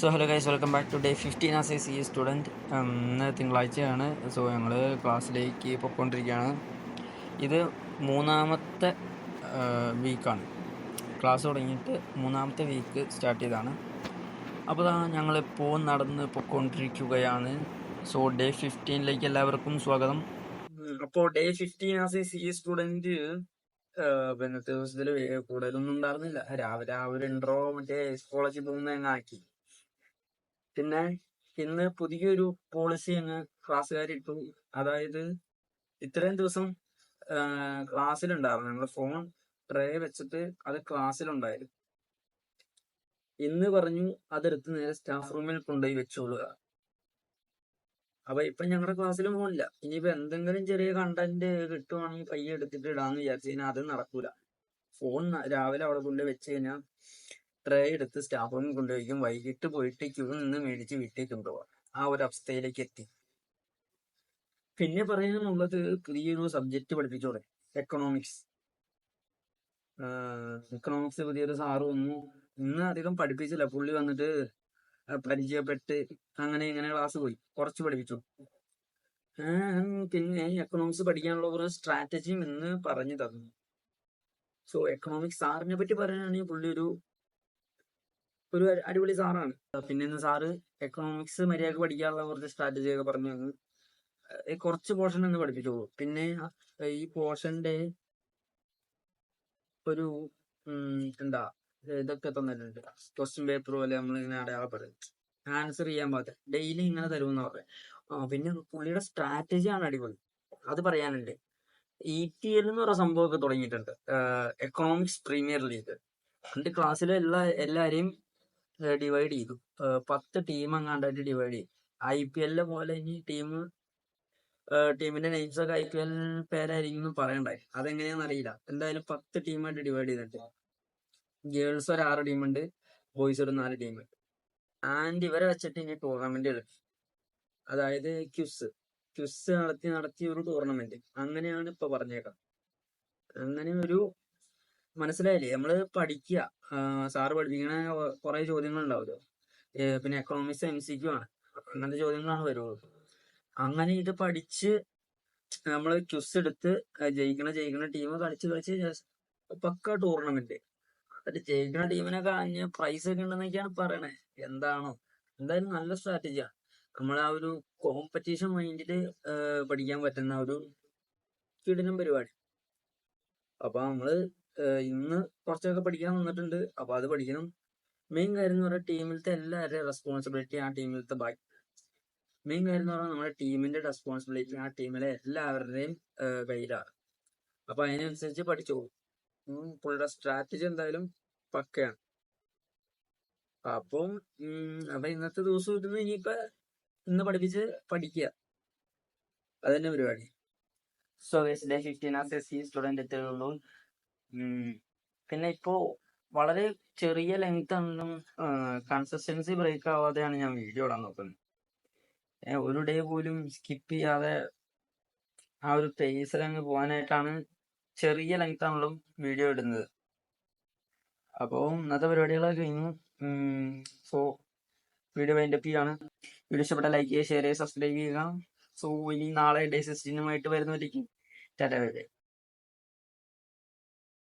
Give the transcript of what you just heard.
So hello guys, welcome back to day 15 as a C student. ഇന്ന് തിങ്കളാഴ്ചയാണ്. So ഞങ്ങൾ ക്ലാസ്സിലേക്ക് പൊയ്ക്കൊണ്ടിരിക്കുകയാണ്. ഇത് മൂന്നാമത്തെ വീക്കാണ്. ക്ലാസ് തുടങ്ങിയിട്ട് മൂന്നാമത്തെ വീക്ക് സ്റ്റാർട്ട് ചെയ്തതാണ്. അപ്പോൾ ഞങ്ങളിപ്പോൾ നടന്ന് പൊയ്ക്കൊണ്ടിരിക്കുകയാണ്. സോ ഡേ 15ലേക്ക് എല്ലാവർക്കും സ്വാഗതം. അപ്പോൾ day 15 as a C student ഇന്നത്തെ ദിവസത്തിൽ കൂടുതലൊന്നും ഉണ്ടായിരുന്നില്ല. രാവിലെ ആ ഒരു ഇൻട്രോ മറ്റേ കോളേജിൽ പോകുന്ന ആക്കി. പിന്നെ ഇന്ന് പുതിയൊരു പോളിസി അങ്ങ് ക്ലാസ്സുകാരിട്ടു. അതായത് ഇത്രയും ദിവസം ക്ലാസ്സിലുണ്ടായിരുന്നു, ഞങ്ങൾ ഫോൺ ട്രേ വെച്ചിട്ട് അത് ക്ലാസ്സിലുണ്ടായിരുന്നു. ഇന്ന് പറഞ്ഞു അതെടുത്ത് നേരെ സ്റ്റാഫ് റൂമിൽ കൊണ്ടുപോയി വെച്ചോളുക. അപ്പൊ ഇപ്പൊ ഞങ്ങളുടെ ക്ലാസ്സിൽ ഫോണില്ല. ഇനിയിപ്പോ എന്തെങ്കിലും ചെറിയ കണ്ടന്റ് കിട്ടുവാണെങ്കിൽ പയ്യെ എടുത്തിട്ട് ഇടാന്ന് വിചാരിച്ചു കഴിഞ്ഞാൽ അത് നടക്കൂല. ഫോൺ രാവിലെ അവിടെ കൊണ്ട് വെച്ച് കഴിഞ്ഞാൽ ട്രേ എടുത്ത് സ്റ്റാഫ് റൂമിൽ കൊണ്ടുപോയിക്കും. വൈകിട്ട് പോയിട്ട് ക്യൂ നിന്ന് മേടിച്ച് വീട്ടിലേക്ക് കൊണ്ടുപോകാം. ആ ഒരു അവസ്ഥയിലേക്ക് എത്തി. പിന്നെ പറയാനുള്ളത്, പുതിയൊരു സബ്ജക്റ്റ് പഠിപ്പിച്ചോടെ, എക്കണോമിക്സ്. പുതിയൊരു സാറ് വന്നു. ഇന്ന് അധികം പഠിപ്പിച്ചില്ല, പുള്ളി വന്നിട്ട് പരിചയപ്പെട്ട് അങ്ങനെ ഇങ്ങനെ ക്ലാസ് പോയി, കുറച്ച് പഠിപ്പിച്ചു. പിന്നെ എക്കണോമിക്സ് പഠിക്കാനുള്ള ഒരു സ്ട്രാറ്റജിയും ഇന്ന് പറഞ്ഞു തന്നു. സോ എക്കണോമിക്സ് സാറിനെ പറ്റി പറയുകയാണെങ്കിൽ പുള്ളി ഒരു അടിപൊളി സാറാണ്. പിന്നെ ഇന്ന് സാറ് എക്കണോമിക്സ് മര്യാദക്ക് പഠിക്കാനുള്ള കുറച്ച് സ്ട്രാറ്റജി ഒക്കെ പറഞ്ഞു തന്നു. കുറച്ച് പോർഷൻ ഒന്ന് പഠിപ്പിച്ചോളൂ. പിന്നെ ഈ പോർഷന്റെ ഒരു എന്താ ഇതൊക്കെ തന്നിട്ടുണ്ട്, ക്വസ്റ്റ്യൻ പേപ്പർ പോലെ നമ്മൾ ഇങ്ങനെ അടയാളപ്പെടും, ആൻസർ ചെയ്യാൻ പാകത്തെ ഡെയിലി ഇങ്ങനെ തരുമെന്ന് പറയാം. പിന്നെ പുള്ളിയുടെ സ്ട്രാറ്റജി ആണ് അടിപൊളി, അത് പറയാനുണ്ട്. EPL എന്ന് പറയുന്ന സംഭവമൊക്കെ തുടങ്ങിയിട്ടുണ്ട്, എക്കണോമിക്സ് പ്രീമിയർ ലീഗ്. എന്റെ ക്ലാസ്സിലെ എല്ലാരെയും ഡിവൈഡ് ചെയ്തു. 10 ടീം അങ്ങാണ്ടായിട്ട് ഡിവൈഡ് ചെയ്തു. IPL പോലെ ഇനി ടീമിന്റെ നെയിംസ് ഒക്കെ IPL പേരായിരിക്കും പറയണ്ടായി. അതെങ്ങനെയാന്ന് അറിയില്ല. എന്തായാലും 10 ടീമായിട്ട് ഡിവൈഡ് ചെയ്തിട്ട് ഗേൾസ് ഒരു 6 ടീമുണ്ട്, ബോയ്സ് ഒരു 4 ടീമുണ്ട്. ആൻഡ് ഇവരെ വെച്ചിട്ട് ഇനി ടൂർണമെന്റ് കളിക്കും. അതായത് ക്വിസ് നടത്തി ഒരു ടൂർണമെന്റ്. അങ്ങനെയാണ് ഇപ്പൊ പറഞ്ഞേക്കാം. അങ്ങനെ ഒരു മനസ്സിലായില്ലേ? നമ്മള് പഠിക്കുക, സാറ് പഠിപ്പിക്കണ കുറെ ചോദ്യങ്ങൾ ഉണ്ടാവുമല്ലോ. പിന്നെ എക്കണോമിക്സ് MCQ ആണ്, അങ്ങനത്തെ ചോദ്യങ്ങളാണ് വരുള്ളൂ. അങ്ങനെ ഇത് പഠിച്ച് നമ്മള് ക്വിസ് എടുത്ത് ജയിക്കണ ടീം കളിച്ച് പക്ക ടൂർണമെന്റ്. എന്നിട്ട് ജയിക്കുന്ന ടീമിനെ കഴിഞ്ഞ് പ്രൈസ് ഒക്കെ ഉണ്ടെന്നൊക്കെയാണ് പറയണേ. എന്തായാലും നല്ല സ്ട്രാറ്റജിയാണ്. നമ്മളെ ആ ഒരു കോമ്പറ്റീഷൻ മൈൻഡില് പഠിക്കാൻ പറ്റുന്ന ഒരു കിടിലൻ പരിപാടി. അപ്പൊ നമ്മള് ഇന്ന് കുറച്ചൊക്കെ പഠിക്കാൻ വന്നിട്ടുണ്ട്. അപ്പൊ അത് പഠിക്കണം. മെയിൻ കാര്യം എന്ന് പറഞ്ഞാൽ ടീമിലത്തെ എല്ലാവരുടെയും റെസ്പോൺസിബിലിറ്റി ആ ടീമിലത്തെ മെയിൻ കാര്യം എന്ന് പറഞ്ഞാൽ നമ്മുടെ ടീമിന്റെ റെസ്പോൺസിബിലിറ്റി ആ ടീമിലെ എല്ലാവരുടെയും കയ്യിലാണ്. അപ്പൊ അതിനനുസരിച്ച് പഠിച്ചോളൂ. പുള്ളിയുടെ സ്ട്രാറ്റജി എന്തായാലും പക്കയാണ്. അപ്പം ഇന്നത്തെ ദിവസം ഇരുന്ന് ഇന്ന് പഠിപ്പിച്ച് പഠിക്കുക, അതന്നെ പരിപാടി. So day 15 as a C student എത്തുള്ളൂ. പിന്നെ ഇപ്പോ വളരെ ചെറിയ ലെങ്ത് ആണെങ്കിലും കൺസിസ്റ്റൻസി ബ്രേക്ക് ആവാതെയാണ് ഞാൻ വീഡിയോ ഇടാൻ നോക്കുന്നത്. ഒരു ഡേ പോലും സ്കിപ്പ് ചെയ്യാതെ ആ ഒരു പേസിൽ അങ്ങ് പോകാനായിട്ടാണ് ചെറിയ ലെങ്ത് ആണെങ്കിലും വീഡിയോ ഇടുന്നത്. അപ്പോൾ ഇന്നത്തെ പരിപാടികളൊക്കെ കഴിഞ്ഞു. സോ വീഡിയോ വൈൻഡപ്പ് ചെയ്യാണ്. വീഡിയോ ഇഷ്ടപ്പെട്ട ലൈക്ക് ചെയ്യുക, ഷെയർ ചെയ്യുക, സബ്സ്ക്രൈബ് ചെയ്യുക. സോ ഇനി നാളെ ഡേ 16 വരുന്നവരേക്കും ടാറ്റ ബൈ ബൈ.